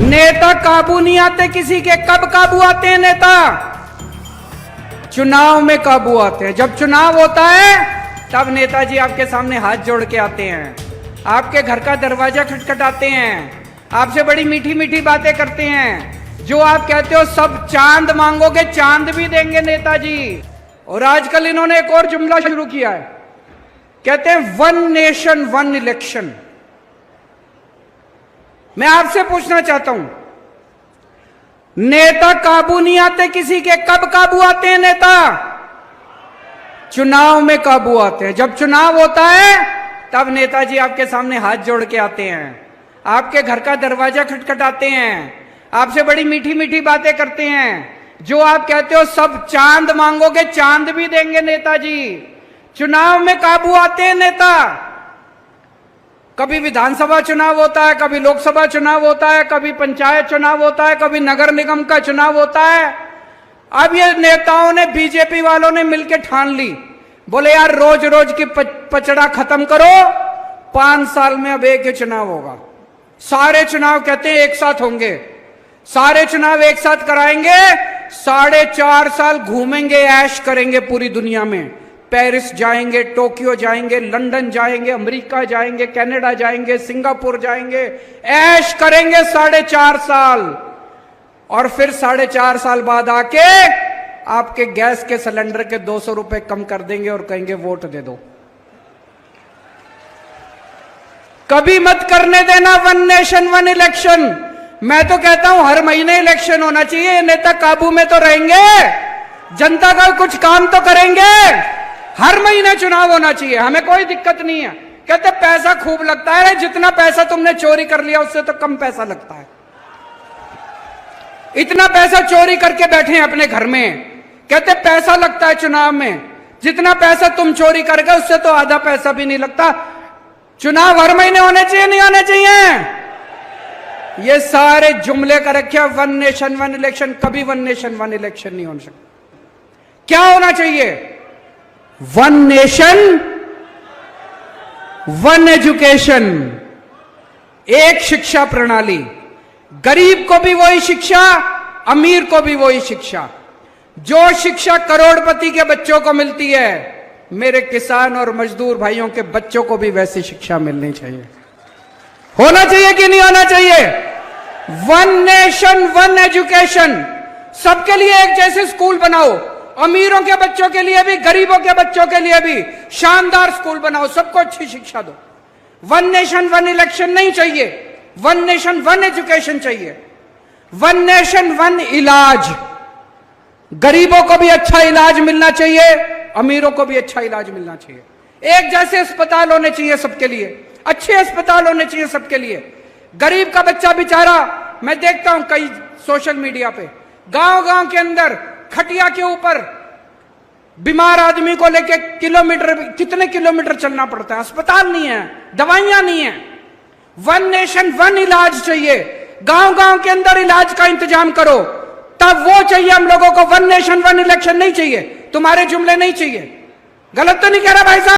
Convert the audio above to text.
नेता काबू नहीं आते किसी के। कब काबू आते हैं नेता? चुनाव में काबू आते हैं। जब चुनाव होता है तब नेताजी आपके सामने हाथ जोड़ के आते हैं, आपके घर का दरवाजा खटखटाते हैं, आपसे बड़ी मीठी मीठी बातें करते हैं। जो आप कहते हो सब चांद मांगोगे, चांद भी देंगे नेताजी। और आजकल इन्होंने एक और जुमला शुरू किया है, कहते हैं वन नेशन वन इलेक्शन। मैं आपसे पूछना चाहता हूं, नेता काबू नहीं आते किसी के। कब काबू आते हैं नेता? चुनाव में काबू आते हैं। जब चुनाव होता है तब नेताजी आपके सामने हाथ जोड़ के आते हैं, आपके घर का दरवाजा खटखटाते हैं, आपसे बड़ी मीठी मीठी बातें करते हैं। जो आप कहते हो सब चांद मांगोगे, चांद भी देंगे नेताजी। चुनाव में काबू आते हैं नेता। कभी विधानसभा चुनाव होता है, कभी लोकसभा चुनाव होता है, कभी पंचायत चुनाव होता है, कभी नगर निगम का चुनाव होता है। अब ये नेताओं ने, बीजेपी वालों ने मिलकर ठान ली, बोले यार रोज रोज की पचड़ा खत्म करो, 5 साल में अब एक ही चुनाव होगा। सारे चुनाव कहते हैं एक साथ होंगे, सारे चुनाव एक साथ कराएंगे, 4.5 साल घूमेंगे, ऐश करेंगे पूरी दुनिया में। पेरिस जाएंगे, टोक्यो जाएंगे, लंदन जाएंगे, अमेरिका जाएंगे, कनाडा जाएंगे, सिंगापुर जाएंगे, ऐश करेंगे 4.5 साल। और फिर 4.5 साल बाद आके आपके गैस के सिलेंडर के 200 रुपए कम कर देंगे और कहेंगे वोट दे दो। कभी मत करने देना वन नेशन वन इलेक्शन। मैं तो कहता हूं हर महीने इलेक्शन होना चाहिए। नेता काबू में तो रहेंगे, जनता का कुछ काम तो करेंगे। हर महीने चुनाव होना चाहिए, हमें कोई दिक्कत नहीं है। कहते पैसा खूब लगता है, जितना पैसा तुमने चोरी कर लिया उससे तो कम पैसा लगता है। इतना पैसा चोरी करके बैठे हैं अपने घर में, कहते पैसा लगता है चुनाव में। जितना पैसा तुम चोरी कर गए उससे तो आधा पैसा भी नहीं लगता। चुनाव हर महीने होने चाहिए, नहीं होने चाहिए? ये सारे जुमले कर रखे वन नेशन वन इलेक्शन। कभी वन नेशन वन इलेक्शन नहीं हो सकता। क्या होना चाहिए? वन नेशन वन एजुकेशन, एक शिक्षा प्रणाली। गरीब को भी वही शिक्षा, अमीर को भी वही शिक्षा। जो शिक्षा करोड़पति के बच्चों को मिलती है, मेरे किसान और मजदूर भाइयों के बच्चों को भी वैसी शिक्षा मिलनी चाहिए। होना चाहिए कि नहीं होना चाहिए? One nation one education. सबके लिए एक जैसे स्कूल बनाओ, अमीरों के बच्चों के लिए भी, गरीबों के बच्चों के लिए भी शानदार स्कूल बनाओ, सबको अच्छी शिक्षा दो। वन नेशन वन इलेक्शन नहीं चाहिए, वन नेशन वन एजुकेशन चाहिए। वन नेशन वन इलाज। गरीबों को भी अच्छा इलाज मिलना चाहिए, अमीरों को भी अच्छा इलाज मिलना चाहिए। एक जैसे अस्पताल होने चाहिए सबके लिए, अच्छे अस्पताल होने चाहिए सबके लिए। गरीब का बच्चा बेचारा, मैं देखता हूं कई सोशल मीडिया पे, गांव गांव के अंदर खटिया के ऊपर बीमार आदमी को लेके कितने किलोमीटर चलना पड़ता है। अस्पताल नहीं है, दवाइयां नहीं है। वन नेशन वन इलाज चाहिए। गांव गांव के अंदर इलाज का इंतजाम करो, तब वो चाहिए हम लोगों को। वन नेशन वन इलेक्शन नहीं चाहिए, तुम्हारे जुमले नहीं चाहिए। गलत तो नहीं कह रहा भाई साहब?